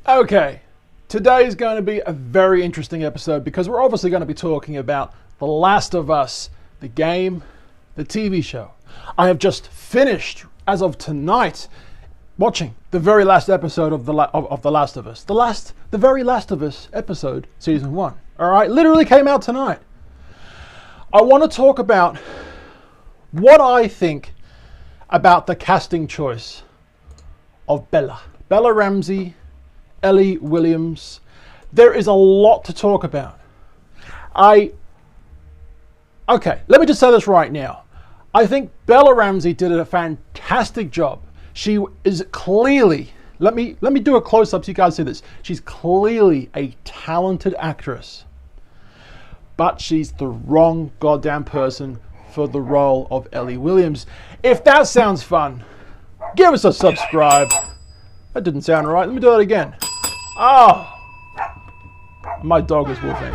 Okay, today is going to be a very interesting episode because we're obviously going to be talking about The Last of Us, the game, the TV show. I have just finished, as of tonight, watching the very last episode of The Last of Us. The very Last of Us episode, season 1. All right, literally came out tonight. I want to talk about what I think about the casting choice of Bella Ramsey, Ellie Williams. There is a lot to talk about. Okay, let me just say this right now. I think Bella Ramsey did a fantastic job. She is clearly, let me do a close-up so you guys see this. She's clearly a talented actress, but she's the wrong goddamn person for the role of Ellie Williams. If that sounds fun, give us a subscribe. That didn't sound right. Let me do that again. Oh, my dog is woofing.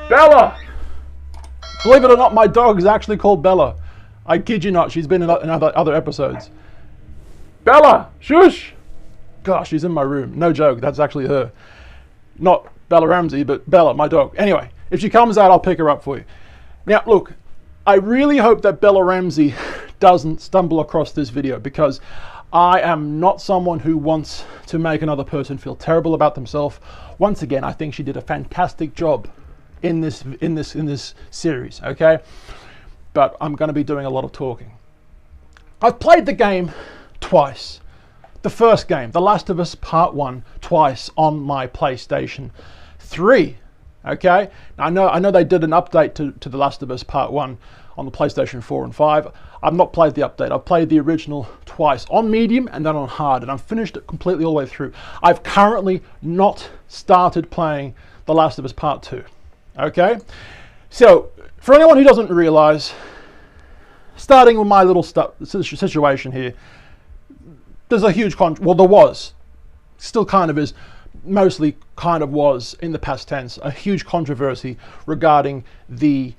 Bella! Believe it or not, my dog is actually called Bella. I kid you not, she's been in other episodes. Bella! Shush! Gosh, she's in my room. No joke, that's actually her. Not Bella Ramsey, but Bella, my dog. Anyway, if she comes out, I'll pick her up for you. Now, look, I really hope that Bella Ramsey doesn't stumble across this video because I am not someone who wants to make another person feel terrible about themselves. Once again, I think she did a fantastic job in this series, okay? But I'm going to be doing a lot of talking. I've played the game twice. The first game, The Last of Us Part 1, twice on my PlayStation 3, okay? Now, I know they did an update to The Last of Us Part 1 on the PlayStation 4 and 5. I've not played the update. I've played the original twice on medium and then on hard, and I've finished it completely all the way through. I've currently not started playing The Last of Us Part 2. Okay? So, for anyone who doesn't realize, starting with my little situation here, there's a huge there was, still kind of is, mostly kind of was in the past tense, a huge controversy regarding the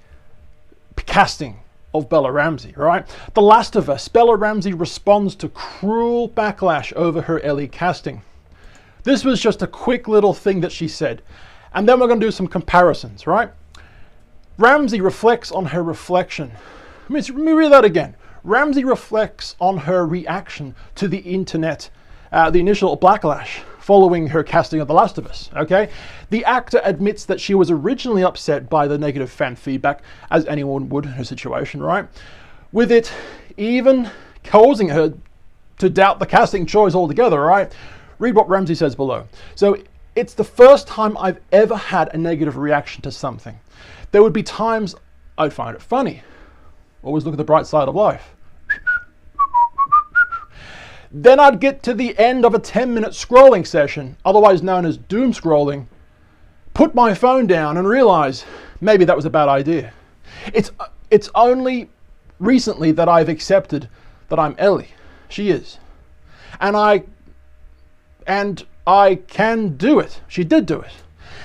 casting of Bella Ramsey, right? The Last of Us, Bella Ramsey responds to cruel backlash over her Ellie casting. This was just a quick little thing that she said. And then we're going to do some comparisons, right? Ramsey reflects on her reflection. Let me read that again. Ramsey reflects on her reaction to the internet, the initial backlash following her casting of The Last of Us, okay? The actor admits that she was originally upset by the negative fan feedback, as anyone would in her situation, right? With it even causing her to doubt the casting choice altogether, right? Read what Ramsey says below. So, it's the first time I've ever had a negative reaction to something. There would be times I'd find it funny. Always look at the bright side of life. Then I'd get to the end of a 10-minute scrolling session, otherwise known as doom scrolling, put my phone down and realize maybe that was a bad idea. It's only recently that I've accepted that I'm Ellie. She is. And I can do it. She did do it.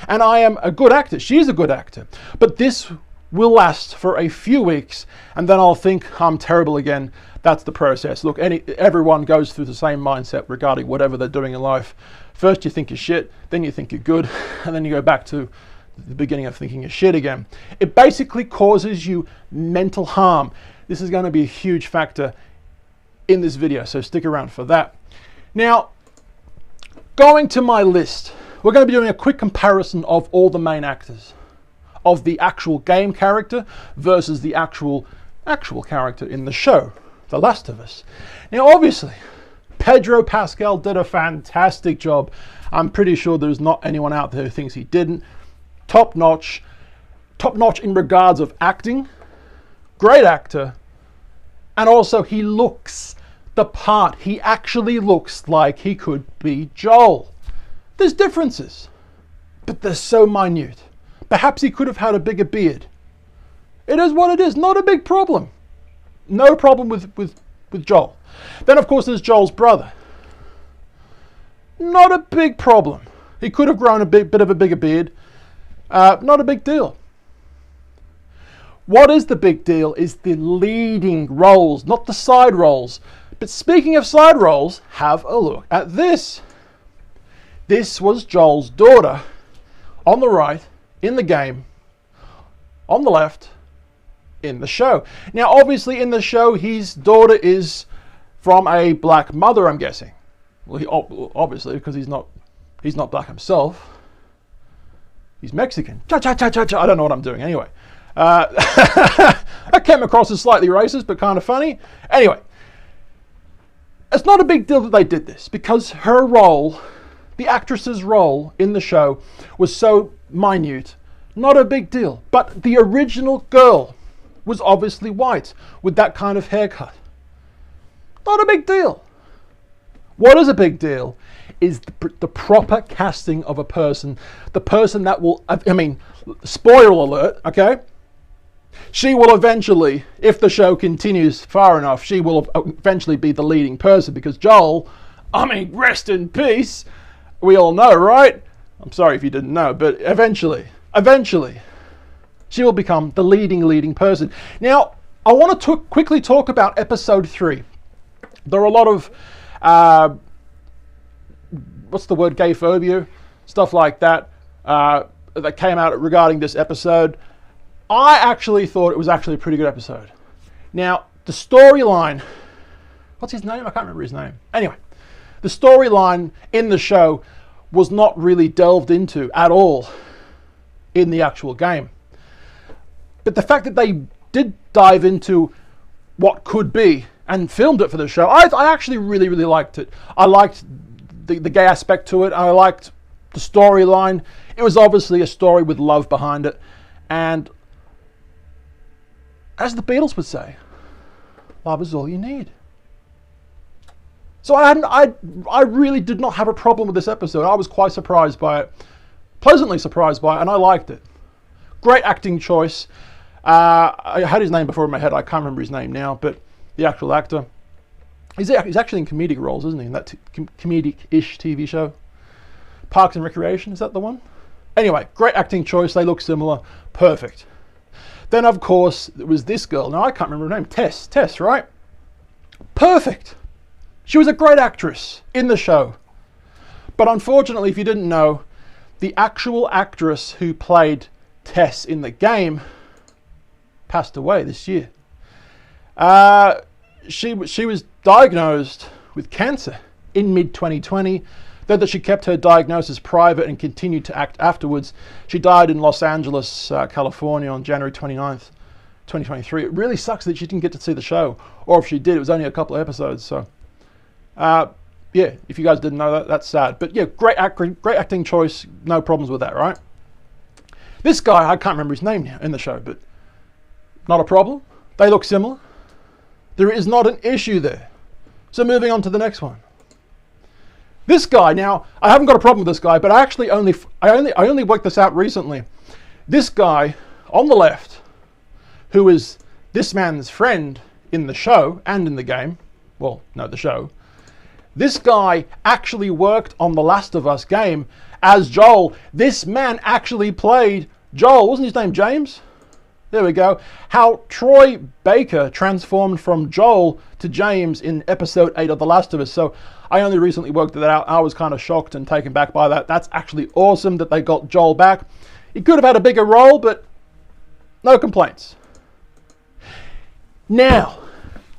And I am a good actor. She's a good actor. But this will last for a few weeks, and then I'll think I'm terrible again. That's the process. Look, everyone goes through the same mindset regarding whatever they're doing in life. First you think you're shit, then you think you're good, and then you go back to the beginning of thinking you're shit again. It basically causes you mental harm. This is going to be a huge factor in this video, so stick around for that. Now, going to my list, we're going to be doing a quick comparison of all the main actors, of the actual game character versus the actual character in the show, The Last of Us. Now, obviously, Pedro Pascal did a fantastic job. I'm pretty sure there's not anyone out there who thinks he didn't. Top notch in regards of acting, great actor, and also he looks the part. He actually looks like he could be Joel. There's differences, but they're so minute. Perhaps he could have had a bigger beard. It is what it is, not a big problem. No problem with Joel. Then of course there's Joel's brother. Not a big problem. He could have grown a bit of a bigger beard. Not a big deal. What is the big deal is the leading roles, not the side roles. But speaking of side roles, have a look at this. This was Joel's daughter on the right in the game, on the left in the show. Now, obviously, in the show, his daughter is from a black mother, I'm guessing. Well, obviously, because he's not black himself. He's Mexican. I don't know what I'm doing. Anyway, that came across as slightly racist, but kind of funny. Anyway, it's not a big deal that they did this, because her role, the actress's role in the show, was so minute. Not a big deal. But the original girl was obviously white with that kind of haircut. Not a big deal. What is a big deal is the proper casting of a person. The person that will, I mean, spoiler alert, okay? She will eventually, if the show continues far enough, she will eventually be the leading person, because Joel, I mean, rest in peace, we all know, right? I'm sorry if you didn't know, but eventually, she will become the leading person. Now, I want to quickly talk about episode 3. There are a lot of, what's the word, gay phobia, stuff like that, that came out regarding this episode. I actually thought it was actually a pretty good episode. Now, the storyline, what's his name? I can't remember his name. Anyway, the storyline in the show was not really delved into at all in the actual game. But the fact that they did dive into what could be and filmed it for the show, I actually really liked it. I liked the gay aspect to it. I liked the storyline. It was obviously a story with love behind it. And as the Beatles would say, love is all you need. So I really did not have a problem with this episode. I was quite surprised by it, pleasantly surprised by it, and I liked it. Great acting choice. I had his name before in my head. I can't remember his name now, but the actual actor. He's actually in comedic roles, isn't he? In that comedic-ish TV show. Parks and Recreation, is that the one? Anyway, great acting choice. They look similar. Perfect. Then, of course, there was this girl. Now, I can't remember her name. Tess, right? Perfect. She was a great actress in the show. But unfortunately, if you didn't know, the actual actress who played Tess in the game passed away this year. She was diagnosed with cancer in mid-2020, though that she kept her diagnosis private and continued to act afterwards. She died in Los Angeles, California on January 29th, 2023. It really sucks that she didn't get to see the show, or if she did, it was only a couple of episodes. So, yeah, if you guys didn't know that, that's sad. But yeah, great acting choice, no problems with that, right? This guy, I can't remember his name now in the show, but not a problem. They look similar. There is not an issue there. So moving on to the next one. This guy, now, I haven't got a problem with this guy, but I only worked this out recently. This guy on the left, who is this man's friend in the show and in the game, well, no, the show, this guy actually worked on the Last of Us game as Joel. This man actually played Joel. Wasn't his name James? There we go. How Troy Baker transformed from Joel to James in episode 8 of The Last of Us. So I only recently worked that out. I was kind of shocked and taken back by that. That's actually awesome that they got Joel back. He could have had a bigger role, but no complaints. Now,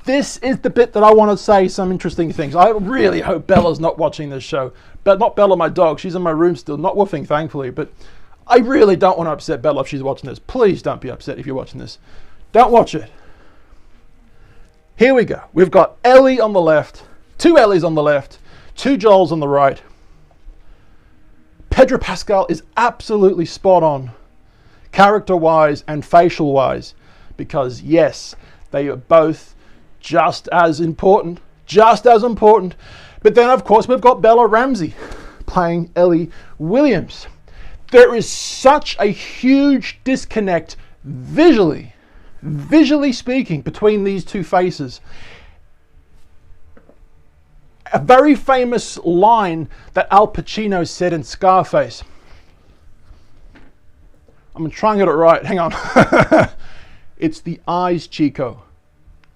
this is the bit that I want to say some interesting things. I really hope Bella's not watching this show. But not Bella, my dog. She's in my room still, not woofing, thankfully. But I really don't want to upset Bella if she's watching this. Please don't be upset if you're watching this. Don't watch it. Here we go. We've got Ellie on the left, 2 Ellies on the left, 2 Joels on the right. Pedro Pascal is absolutely spot on, character-wise and facial-wise, because yes, they are both just as important. But then, of course, we've got Bella Ramsey playing Ellie Williams. There is such a huge disconnect visually speaking, between these two faces. A very famous line that Al Pacino said in Scarface. I'm going to try and get it right. Hang on. It's the eyes, Chico.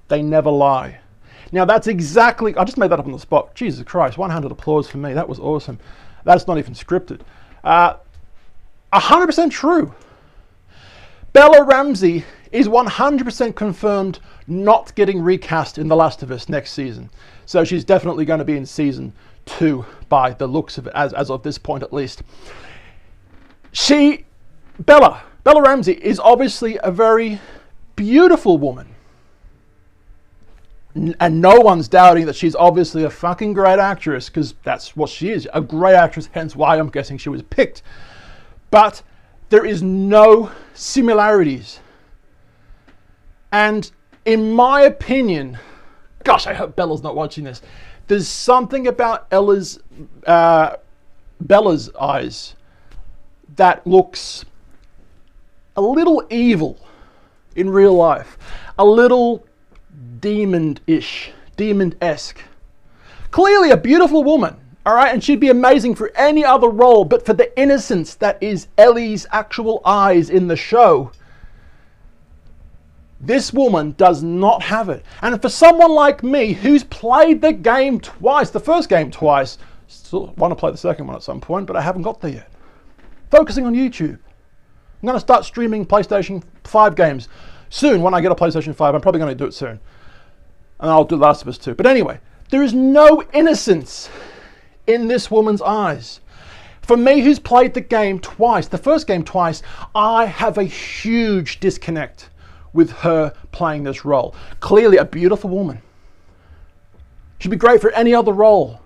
They never lie. Now, that's exactly... I just made that up on the spot. Jesus Christ. One-handed applause for me. That was awesome. That's not even scripted. 100% true. Bella Ramsey is 100% confirmed not getting recast in The Last of Us next season. So she's definitely going to be in season 2 by the looks of it, as of this point at least. Bella Ramsey is obviously a very beautiful woman. And no one's doubting that she's obviously a fucking great actress, because that's what she is, a great actress, hence why I'm guessing she was picked. But there is no similarities. And in my opinion, gosh, I hope Bella's not watching this. There's something about Bella's eyes that looks a little evil in real life. A little demon-ish, demon-esque. Clearly a beautiful woman, all right? And she'd be amazing for any other role, but for the innocence that is Ellie's actual eyes in the show, this woman does not have it. And for someone like me, who's played the game twice, the first game twice, still want to play the second one at some point, but I haven't got there yet. Focusing on YouTube. I'm going to start streaming PlayStation 5 games soon. When I get a PlayStation 5, I'm probably going to do it soon. And I'll do The Last of Us 2. But anyway, there is no innocence in this woman's eyes. For me, who's played the game twice, the first game twice, I have a huge disconnect with her playing this role. Clearly a beautiful woman. She'd be great for any other role.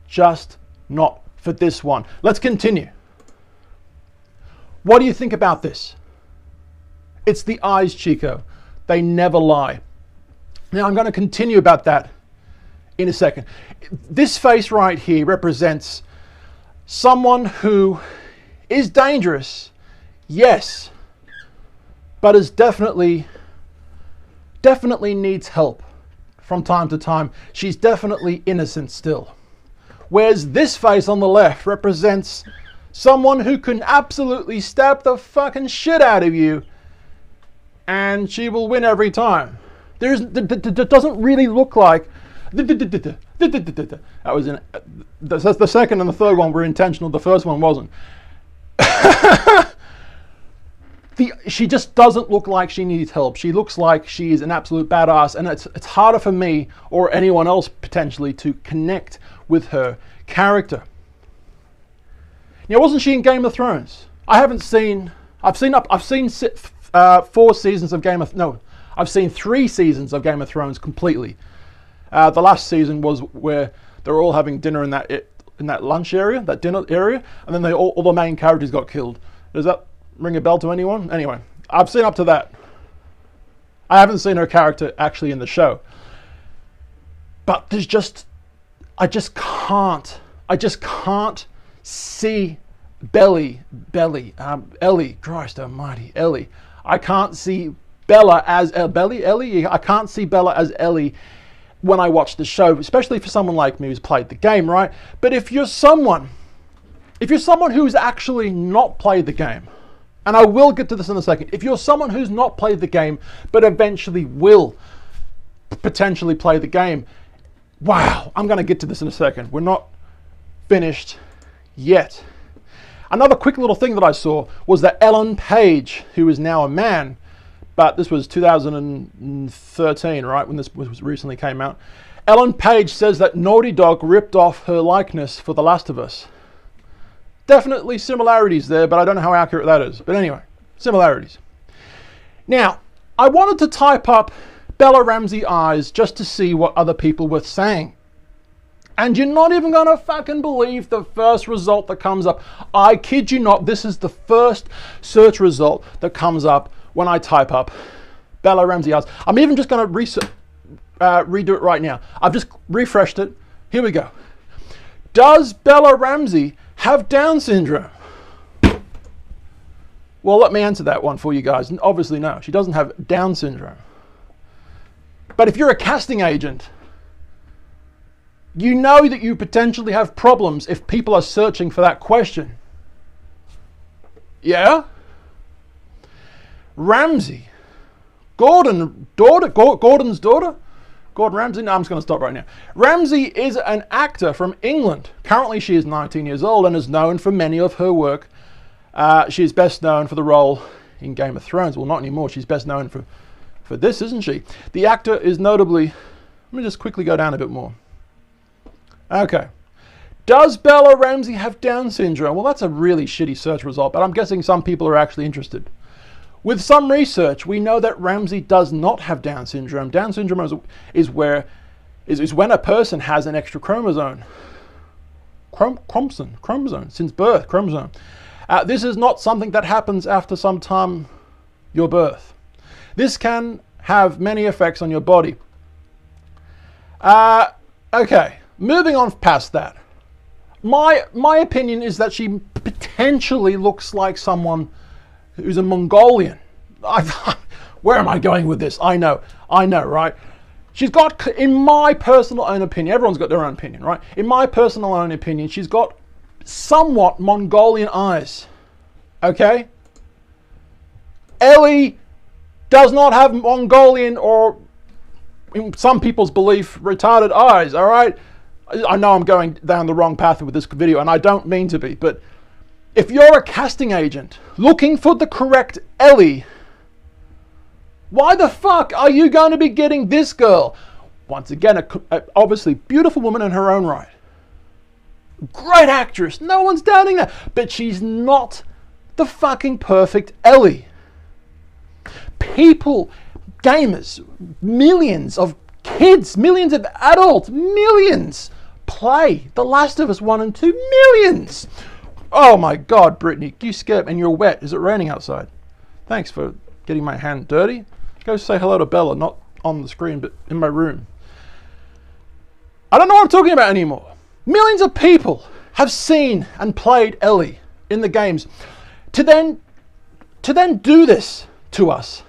Just not for this one. Let's continue. What do you think about this? It's the eyes, Chico. They never lie. Now, I'm going to continue about that in a second. This face right here represents someone who is dangerous, yes, but is definitely needs help from time to time. She's definitely innocent still. Whereas this face on the left represents someone who can absolutely stab the fucking shit out of you, and she will win every time. That doesn't really look like. That was in the second and the third one were intentional. The first one wasn't. She just doesn't look like she needs help. She looks like she is an absolute badass, and it's harder for me or anyone else potentially to connect with her character. Now, wasn't she in Game of Thrones? I've seen 4 seasons of I've seen 3 seasons of Game of Thrones completely. The last season was where they were all having dinner in that lunch area, that dinner area, and then all the main characters got killed. Does that ring a bell to anyone? Anyway, I've seen up to that. I haven't seen her character actually in the show. But I just can't see Ellie, Christ almighty, Ellie. I can't see Bella as Ellie. I can't see Bella as Ellie when I watch the show, especially for someone like me who's played the game, right? But if you're someone who's actually not played the game, and I will get to this in a second, if you're someone who's not played the game, but eventually will potentially play the game, wow, I'm going to get to this in a second. We're not finished yet. Another quick little thing that I saw was that Ellen Page, who is now a man, but this was 2013, right, when this was recently came out. Ellen Page says that Naughty Dog ripped off her likeness for The Last of Us. Definitely similarities there, but I don't know how accurate that is. But anyway, similarities. Now, I wanted to type up Bella Ramsey eyes just to see what other people were saying. And you're not even going to fucking believe the first result that comes up. I kid you not, this is the first search result that comes up when I type up Bella Ramsey eyes. I'm even just going to redo it right now. I've just refreshed it. Here we go. Does Bella Ramsey have Down syndrome? Well, let me answer that one for you guys. Obviously, no. She doesn't have Down syndrome. But if you're a casting agent, you know that you potentially have problems if people are searching for that question. Yeah? Ramsey, Gordon's daughter, Gordon Ramsay? No, I'm just going to stop right now. Ramsey is an actor from England. Currently, she is 19 years old and is known for many of her work. She is best known for the role in Game of Thrones. Well, not anymore. She's best known for this, isn't she? The actor is notably... Let me just quickly go down a bit more. Okay. Does Bella Ramsey have Down syndrome? Well, that's a really shitty search result, but I'm guessing some people are actually interested. With some research, we know that Ramsey does not have Down syndrome. Down syndrome is when a person has an extra chromosome. Chromosome, since birth, chromosome. This is not something that happens after some time your birth. This can have many effects on your body. Okay, moving on past that. My opinion is that she potentially looks like someone who's a Mongolian. Where am I going with this? I know, right? She's got, in my personal own opinion, everyone's got their own opinion, right? In my personal own opinion, she's got somewhat Mongolian eyes, okay? Ellie does not have Mongolian or, in some people's belief, retarded eyes, all right? I know I'm going down the wrong path with this video, and I don't mean to be, but if you're a casting agent looking for the correct Ellie, why the fuck are you going to be getting this girl? Once again, a obviously beautiful woman in her own right. Great actress, no one's doubting that, but she's not the fucking perfect Ellie. People, gamers, millions of kids, millions of adults, millions play The Last of Us 1 and 2, millions. Oh my God, Brittany, you scared and you're wet. Is it raining outside? Thanks for getting my hand dirty. Go say hello to Bella, not on the screen, but in my room. I don't know what I'm talking about anymore. Millions of people have seen and played Ellie in the games. To then do this to us.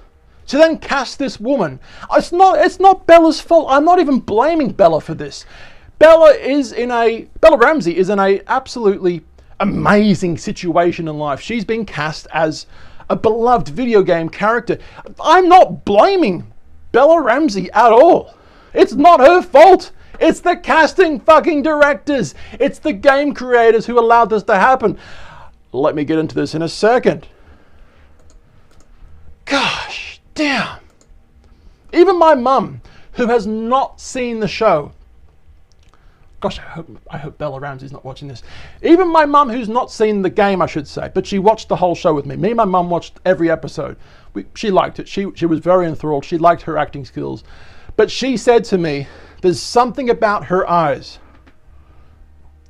To then cast this woman. It's not Bella's fault. I'm not even blaming Bella for this. Bella Ramsey is in a absolutely amazing situation in life. She's been cast as a beloved video game character. I'm not blaming Bella Ramsey at all. It's not her fault. It's the casting fucking directors. It's the game creators who allowed this to happen. Let me get into this in a second. Gosh damn. Even my mum, who has not seen the show, gosh, I hope Bella Ramsey's not watching this. Even my mum, who's not seen the game, I should say, but she watched the whole show with me. Me and my mum watched every episode. She liked it. She was very enthralled. She liked her acting skills. But she said to me, there's something about her eyes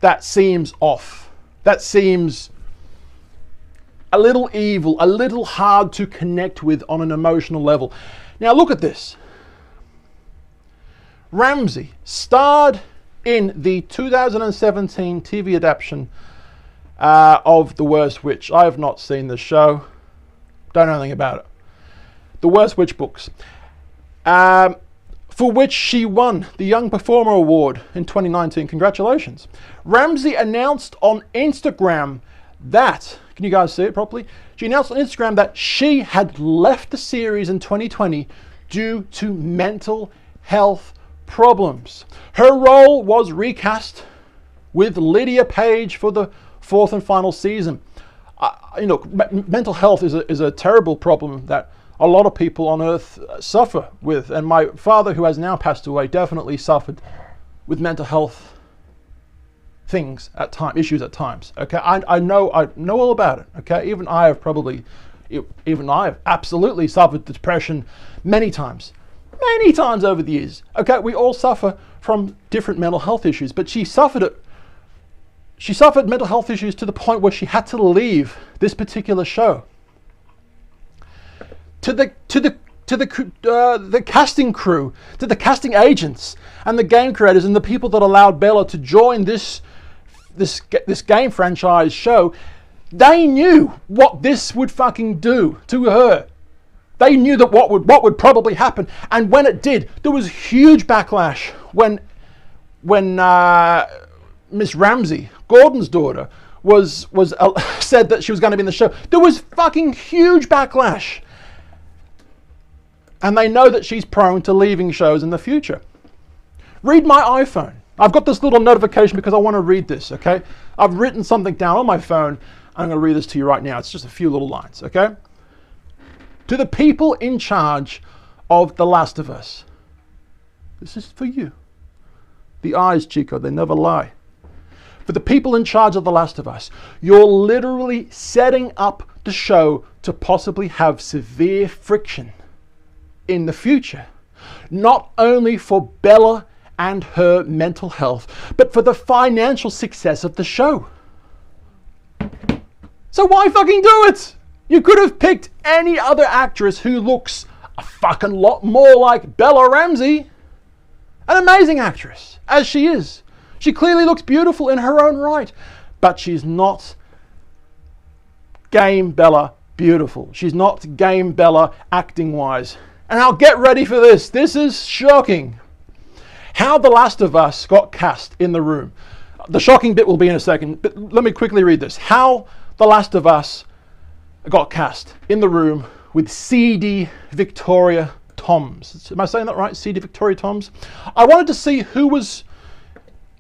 that seems off. That seems a little evil, a little hard to connect with on an emotional level. Now look at this. Ramsey starred in the 2017 TV adaptation of The Worst Witch. I have not seen the show. Don't know anything about it. The Worst Witch books. For which she won the Young Performer Award in 2019. Congratulations. Ramsey announced on Instagram that, can you guys see it properly? She announced on Instagram that she had left the series in 2020 due to mental health problems. Her role was recast with Lydia Page for the 4th and final season. Mental health is a terrible problem that a lot of people on Earth suffer with, and my father, who has now passed away, definitely suffered with mental health issues at times. Okay, I know all about it. Okay, even I have absolutely suffered depression many times over the years. Okay, we all suffer from different mental health issues, but she suffered mental health issues to the point where she had to leave this particular show. To the casting crew, to the casting agents, and the game creators, and the people that allowed Bella to join this game franchise show, they knew what this would fucking do to her. They knew that what would probably happen, and when it did, there was huge backlash when Miss Ramsey, Gordon's daughter, was said that she was going to be in the show. There was fucking huge backlash. And they know that she's prone to leaving shows in the future. Read my iPhone. I've got this little notification because I want to read this, okay? I've written something down on my phone. I'm going to read this to you right now. It's just a few little lines, okay? To the people in charge of The Last of Us. This is for you. The eyes, Chico, they never lie. For the people in charge of The Last of Us, you're literally setting up the show to possibly have severe friction in the future. Not only for Bella and her mental health, but for the financial success of the show. So why fucking do it? You could have picked any other actress who looks a fucking lot more like Bella Ramsey. An amazing actress, as she is. She clearly looks beautiful in her own right, but she's not Game Bella beautiful. She's not Game Bella acting-wise. And now get ready for this. This is shocking. How The Last of Us got cast in the room. The shocking bit will be in a second, but let me quickly read this. How The Last of Us got cast in the room with CD Victoria Toms. Am I saying that right? CD Victoria Toms? I wanted to see who was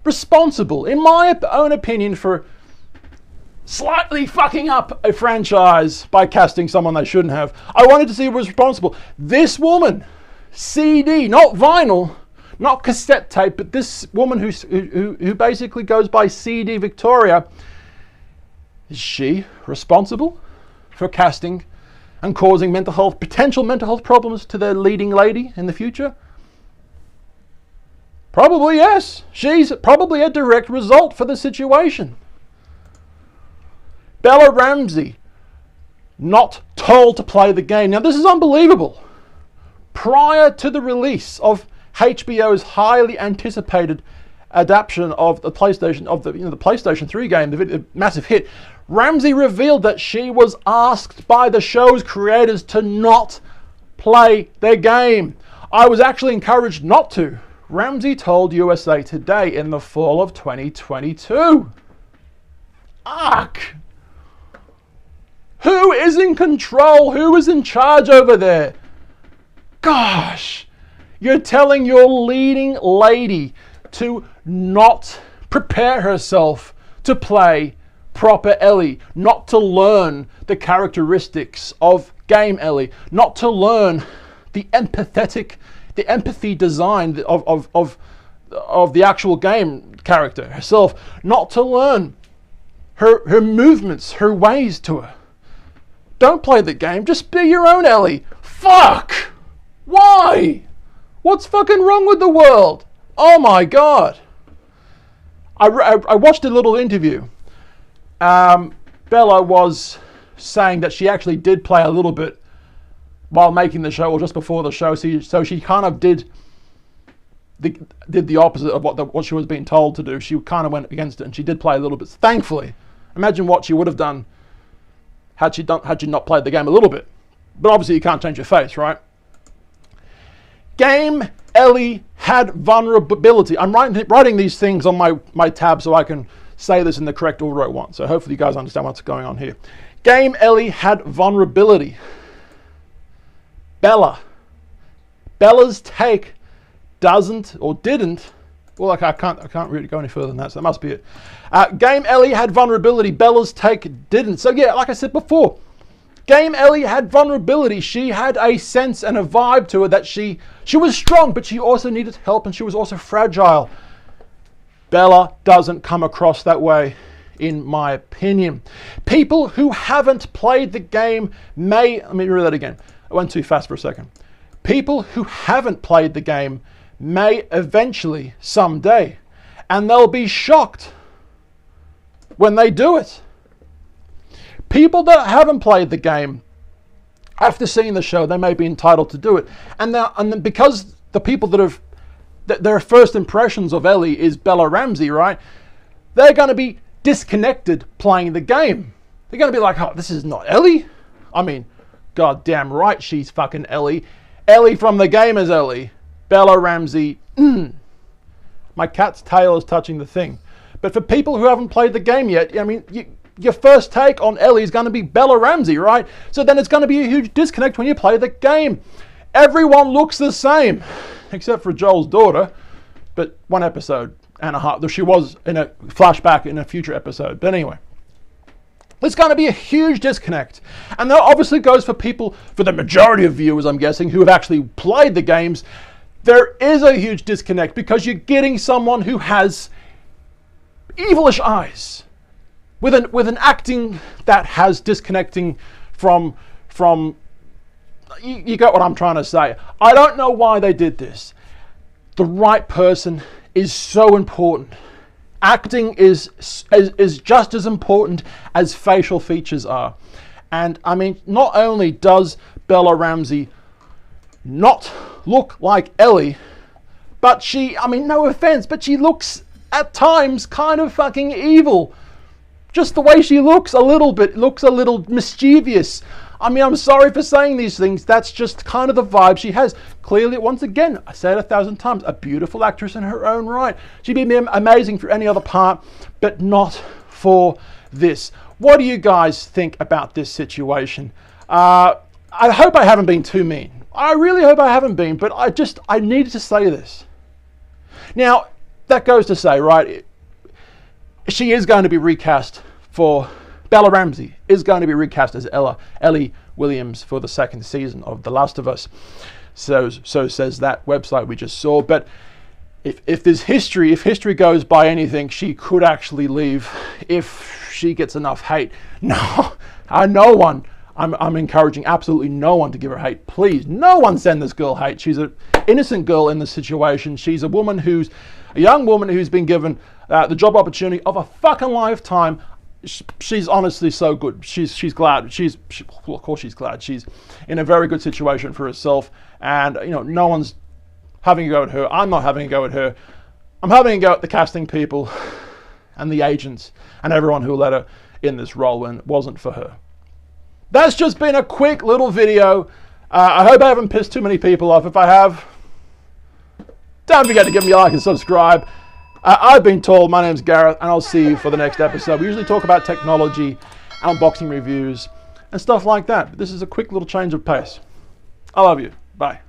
responsible, in my own opinion, for slightly fucking up a franchise by casting someone they shouldn't have. I wanted to see who was responsible. This woman, CD, not vinyl, not cassette tape, but this woman who basically goes by CD Victoria, is she responsible for casting and causing potential mental health problems to the leading lady in the future? Probably yes. She's probably a direct result for the situation. Bella Ramsey, not told to play the game. Now this is unbelievable. Prior to the release of HBO's highly anticipated adaptation of the PlayStation 3 game, the massive hit, Ramsey revealed that she was asked by the show's creators to not play their game. I was actually encouraged not to. Ramsey told USA Today in the fall of 2022. Ark! Who is in control? Who is in charge over there? Gosh! You're telling your leading lady to not prepare herself to play proper Ellie, not to learn the characteristics of game Ellie, not to learn the empathy design of the actual game character herself, not to learn her movements, her ways to her. Don't play the game, just be your own Ellie. Fuck! Why? What's fucking wrong with the world? Oh my god. I watched a little interview. Bella was saying that she actually did play a little bit while making the show, or just before the show, so she kind of did the opposite of what she was being told to do. She kind of went against it, and she did play a little bit. Thankfully, imagine what she would have done had she not played the game a little bit. But obviously, you can't change your face, right? Game Ellie had vulnerability. I'm writing these things on my tab so I can say this in the correct order I want. So hopefully you guys understand what's going on here. Game Ellie had vulnerability. Bella's take doesn't or didn't. Well, like I can't really go any further than that. So that must be it. Game Ellie had vulnerability. Bella's take didn't. So yeah, like I said before, Game Ellie had vulnerability. She had a sense and a vibe to her that she was strong, but she also needed help, and she was also fragile. Bella doesn't come across that way, in my opinion. People who haven't played the game let me read that again. I went too fast for a second. People who haven't played the game may eventually, someday, and they'll be shocked when they do it. People that haven't played the game, after seeing the show, they may be entitled to do it. And because the people their first impressions of Ellie is Bella Ramsey, right? They're going to be disconnected playing the game. They're going to be like, oh, this is not Ellie? I mean, goddamn right she's fucking Ellie. Ellie from the game is Ellie. Bella Ramsey, My cat's tail is touching the thing. But for people who haven't played the game yet, I mean, your first take on Ellie is going to be Bella Ramsey, right? So then it's going to be a huge disconnect when you play the game. Everyone looks the same, except for Joel's daughter. but 1 episode and a half. Though she was in a flashback in a future episode. But anyway, there's going to be a huge disconnect. And that obviously goes for people, for the majority of viewers, I'm guessing, who have actually played the games. There is a huge disconnect because you're getting someone who has evilish eyes with an acting that has disconnecting from you get what I'm trying to say. I don't know why they did this. The right person is so important. Acting is just as important as facial features are. And I mean, not only does Bella Ramsey not look like Ellie, but she, I mean, no offense, but she looks at times kind of fucking evil. Just the way she looks a little bit, looks a little mischievous. I mean, I'm sorry for saying these things. That's just kind of the vibe she has. Clearly, once again, I said it 1,000 times, a beautiful actress in her own right. She'd be amazing for any other part, but not for this. What do you guys think about this situation? I hope I haven't been too mean. I really hope I haven't been, but I needed to say this. Now, that goes to say, right, she is going to be recast for... Bella Ramsey is going to be recast as Ellie Williams for the 2nd season of The Last of Us. So says that website we just saw. But if there's history, if history goes by anything, she could actually leave if she gets enough hate. No one. I'm encouraging absolutely no one to give her hate. Please, no one send this girl hate. She's an innocent girl in this situation. She's a young woman who's been given the job opportunity of a fucking lifetime. She's honestly so good. She's glad. Well, of course she's glad. She's in a very good situation for herself. And, you know, no one's having a go at her. I'm not having a go at her. I'm having a go at the casting people and the agents and everyone who let her in this role when it wasn't for her. That's just been a quick little video. I hope I haven't pissed too many people off. If I have, don't forget to give me a like and subscribe. I've been told, my name's Gareth, and I'll see you for the next episode. We usually talk about technology, unboxing reviews, and stuff like that. But this is a quick little change of pace. I love you. Bye.